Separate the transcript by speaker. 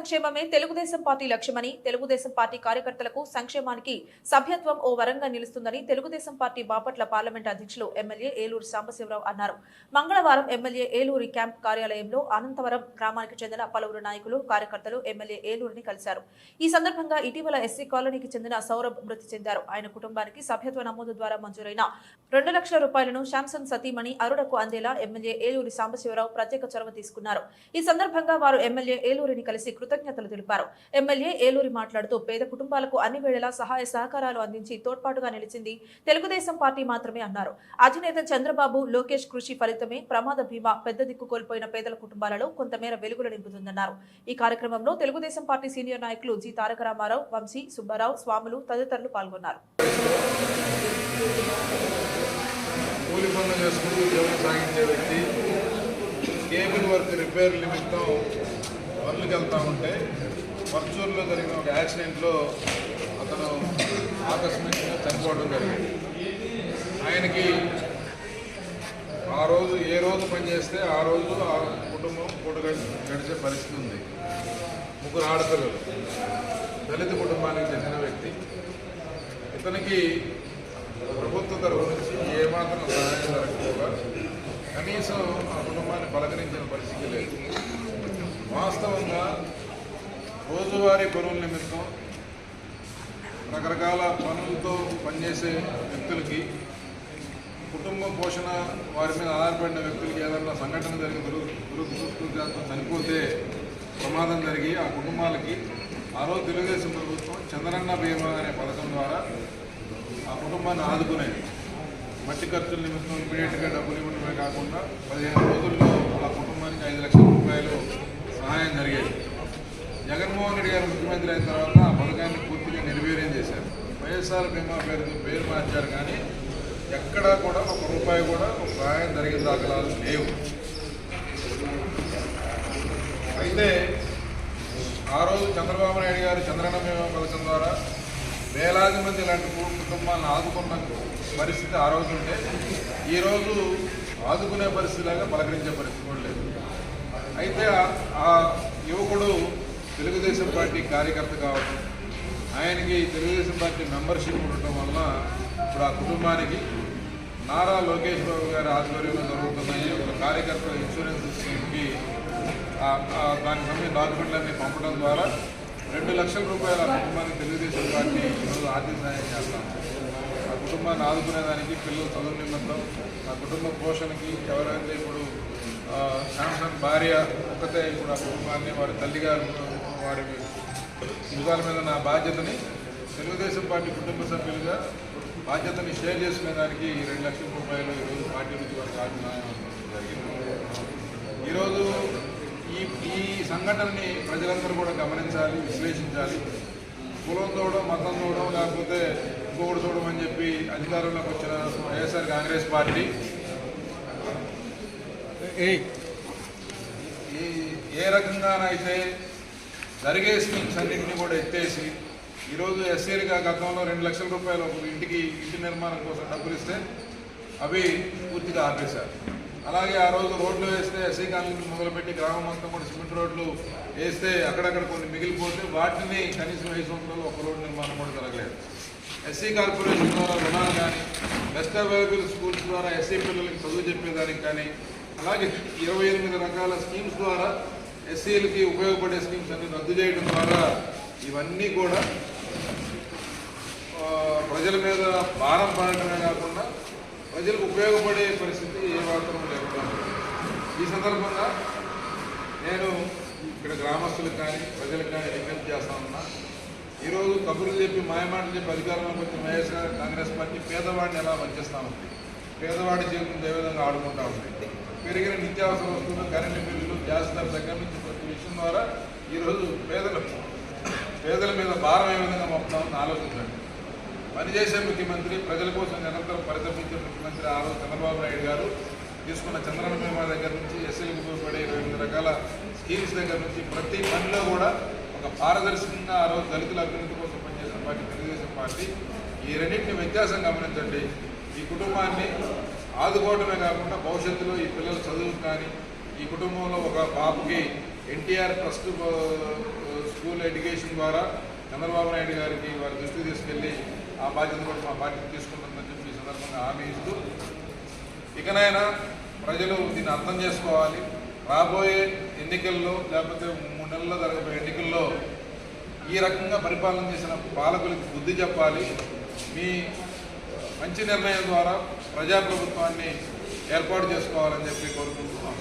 Speaker 1: సంక్షేమమే తెలుగుదేశం పార్టీ లక్ష్యమని, తెలుగుదేశం పార్టీ కార్యకర్తలకు సంక్షేమానికి సభ్యత్వం ఓ వరంగా నిలుస్తుందని తెలుగుదేశం పార్టీ బాపట్ల పార్లమెంట్ అధ్యక్షులు ఎమ్మెల్యే ఏలూరు సాంబశివరావు అన్నారు. మంగళవారం ఎమ్మెల్యే ఏలూరి క్యాంప్ కార్యాలయంలో అనంతవరం గ్రామానికి చెందిన పలువురు నాయకులు, కార్యకర్తలు ఎమ్మెల్యే ఏలూరిని కలిశారు. ఈ సందర్భంగా ఇటీవల ఎస్సీ కాలనీకి చెందిన సౌరభ్ మృతి చెందారు. ఆయన కుటుంబానికి సభ్యత్వ నమోదు ద్వారా మంజూరైన 2 లక్షల రూపాయలను శాంసన్ సతీమణి అరుణకు అందేలా ఎమ్మెల్యే ఏలూరి సాంబశివరావు ప్రత్యేక చొరవ తీసుకున్నారు. ఈ సందర్భంగా వారు ఎమ్మెల్యే ఏలూరిని కలిసి కృతజ్ఞతలు తెలిపారు. ఎమ్మెల్యే ఏలూరి మాట్లాడుతూ పేద కుటుంబాలకు అన్ని వేళలా సహాయ సహకారాలు అందించి తోడ్పాటుగా నిలిచింది తెలుగుదేశం పార్టీ మాత్రమే అన్నారు. అధినేత చంద్రబాబు, లోకేష్ కృషి ఫలితమే ప్రమాద బీమా పెద్ద దిక్కు కోల్పోయిన పేదల కుటుంబాలలో కొంతమేర వెలుగులు నింపుతుందన్నారు. ఈ కార్యక్రమంలో తెలుగుదేశం పార్టీ సీనియర్ నాయకులు జి తారక రామారావు, వంశీ, సుబ్బారావు, స్వాములు తదితరులు పాల్గొన్నారు.
Speaker 2: కేబుల్ వర్క్ రిపేర్ నిమిత్తం పనులకు వెళ్తూ ఉంటే వర్చూర్లో జరిగిన ఒక యాక్సిడెంట్లో అతను ఆకస్మికంగా చనిపోవడం జరిగింది. ఆయనకి ఆ రోజు ఏ రోజు పనిచేస్తే ఆ రోజు ఆ కుటుంబం పూట గడిచే పరిస్థితి ఉంది. 3 ఆడపిల్లలు, దళిత కుటుంబానికి చెందిన వ్యక్తి. ఇతనికి ప్రభుత్వ తరఫు నుంచి ఏమాత్రం సహాయం జరగకపోగా కనీసం ఆ కుటుంబాన్ని పలకరించిన పరిస్థితి లేదు. వాస్తవంగా రోజువారీ పనుల నిమిత్తం రకరకాల పనులతో పనిచేసే వ్యక్తులకి, కుటుంబ పోషణ వారి మీద ఆధారపడిన వ్యక్తులకి ఏదన్నా సంఘటన జరిగి దురదృష్టవశాత్తు చనిపోతే ప్రమాదం జరిగి ఆ కుటుంబాలకి ఆ రోజు తెలుగుదేశం ప్రభుత్వం చంద్రన్న బీమా అనే పథకం ద్వారా ఆ కుటుంబాన్ని ఆదుకునేది. మట్టి ఖర్చుల నిమిత్తం ఇమీడియట్గా డబ్బులు ఇవ్వడమే కాకుండా 15 రోజుల్లో ఆ కుటుంబానికి 5 లక్షల రూపాయలు సహాయం జరిగేది. జగన్మోహన్ రెడ్డి గారు ముఖ్యమంత్రి అయిన తర్వాత ఆ పథకాన్ని పూర్తిగా నిర్వీర్యం చేశారు. వైఎస్ఆర్ బీమా పేరు మార్చారు, కానీ ఎక్కడా కూడా 1 రూపాయి కూడా సహాయం జరిగిన దాఖలాలు లేవు. అయితే ఆ రోజు చంద్రబాబు నాయుడు గారు చంద్రన్న బీమా పథకం ద్వారా వేలాది మంది ఇలాంటి కుటుంబాలను ఆదుకున్న పరిస్థితి ఆ రోజు ఉంటే ఈరోజు ఆదుకునే పరిస్థితిలాగా పలకరించే పరిస్థితి కూడా లేదు. అయితే ఆ యువకుడు తెలుగుదేశం పార్టీ కార్యకర్త కావడం, ఆయనకి తెలుగుదేశం పార్టీ మెంబర్షిప్ ఉండటం వలన ఇప్పుడు ఆ కుటుంబానికి నారా లోకేష్ బాబు గారి ఆధ్వర్యంలో జరుగుతున్న ఈ ఒక కార్యకర్త ఇన్సూరెన్స్ స్కీమ్కి దానికి సంబంధించిన డాక్యుమెంట్లన్నీ పంపడం ద్వారా 2 లక్షల రూపాయల ఆ కుటుంబానికి తెలుగుదేశం పార్టీ ఈరోజు ఆర్థిక సహాయం చేస్తాం. ఆ కుటుంబాన్ని ఆదుకునేదానికి, పిల్లల చదువు నిమిత్తం, ఆ కుటుంబ పోషణకి ఎవరైతే ఇప్పుడు శాంసన్ భార్య ఒక్కతే ఇప్పుడు ఆ కుటుంబాన్ని వారి తల్లిగారు వారి భుజాల మీద నా బాధ్యతని తెలుగుదేశం పార్టీ కుటుంబ సభ్యులుగా బాధ్యతని షేర్ చేసుకునేదానికి 2 లక్షల రూపాయలు ఈరోజు పార్టీ నుంచి వారికి ఆర్థిక జరిగింది. ఈరోజు ఈ సంఘటనని ప్రజలందరూ కూడా గమనించాలి, విశ్లేషించాలి. కులం చూడడం, మతం చూడడం, లేకపోతే ఇంకొకటి చూడడం అని చెప్పి అధికారంలోకి వచ్చిన వైఎస్ఆర్ కాంగ్రెస్ పార్టీ ఏ రకంగానైతే జరిగే స్కీమ్స్ అన్నింటినీ కూడా ఎత్తేసి ఈరోజు ఎస్సీలుగా గతంలో 2 లక్షల రూపాయలు ఒక ఇంటి నిర్మాణం కోసం డబ్బులు ఇస్తే అవి పూర్తిగా ఆపేశారు. అలాగే ఆ రోజు రోడ్లు వేస్తే ఎస్సీ కాలనీ మొదలుపెట్టి గ్రామం అంతా కూడా సిమెంట్ రోడ్లు వేస్తే అక్కడక్కడ కొన్ని మిగిలిపోతే వాటిని కనీసం 5 సంవత్సరాలు ఒక రోడ్డు నిర్మాణం కూడా జరగలేదు. ఎస్సీ కార్పొరేషన్ ద్వారా రుణాలు కానీ, బెస్ట్ అవైలబుల్ స్కూల్స్ ద్వారా ఎస్సీ పిల్లలకి చదువు చెప్పేదానికి కానీ, అలాగే 28 రకాల స్కీమ్స్ ద్వారా ఎస్సీలకి ఉపయోగపడే స్కీమ్స్ అన్ని రద్దు చేయడం ద్వారా ఇవన్నీ కూడా ప్రజల మీద భారం పడటమే కాకుండా ప్రజలకు ఉపయోగపడే పరిస్థితి ఏ మాత్రం లేకుండా. ఈ సందర్భంగా నేను ఇక్కడ గ్రామస్తులకు కానీ ప్రజలకు కానీ విజ్ఞప్తి చేస్తా ఉన్నా. ఈరోజు కబుర్లు చెప్పి మాయమాటలు చెప్పి అధికారంలోకి వచ్చిన వైఎస్ఆర్ కాంగ్రెస్ పార్టీ పేదవాడిని ఎలా వంచేస్తూ ఉంది, పేదవాడి జీవితం ఏ విధంగా ఆడుకుంటూ ఉంది. పెరిగిన నిత్యావసర వస్తువులు, కరెంటు బిల్లులు, గ్యాస్ ధర దగ్గర నుంచి ప్రతి విషయం ద్వారా ఈరోజు పేదల మీద భారం ఏ విధంగా మోపుతామని ఆలోచించండి. పనిచేసే ముఖ్యమంత్రి, ప్రజల కోసం నిరంతరం పరితపించే ముఖ్యమంత్రి ఆ రోజు చంద్రబాబు నాయుడు గారు తీసుకున్న చంద్రన్న బీమా దగ్గర నుంచి ఎస్సీలకు ఉపయోగపడే 28 రకాల స్కీమ్స్ దగ్గర నుంచి ప్రతి పనిలో కూడా ఒక పారదర్శకంగా ఆ రోజు దళితుల అభివృద్ధి కోసం పనిచేసిన పార్టీ తెలుగుదేశం పార్టీ. ఈ రెండింటిని వ్యత్యాసం గమనించండి. ఈ కుటుంబాన్ని ఆదుకోవడమే కాకుండా భవిష్యత్తులో ఈ పిల్లల చదువుకు కానీ, ఈ కుటుంబంలో ఒక బాబుకి ఎన్టీఆర్ ట్రస్ట్ ఎడ్యుకేషన్ ద్వారా చంద్రబాబు నాయుడు గారికి వారి దృష్టికి తీసుకెళ్లి ఆ బాధ్యత కూడా మా పార్టీ తీసుకుంటుందని చెప్పి ఈ సందర్భంగా హామీ ఇస్తూ ఇకనైనా ప్రజలు దీన్ని అర్థం చేసుకోవాలి. రాబోయే ఎన్నికల్లో లేకపోతే 3 నెలల్లో జరగబోయే ఎన్నికల్లో ఈ రకంగా పరిపాలన చేసిన పాలకులకు బుద్ధి చెప్పాలి. మీ మంచి నిర్ణయం ద్వారా ప్రజాప్రభుత్వాన్ని ఏర్పాటు చేసుకోవాలని చెప్పి కోరుకుంటున్నాం.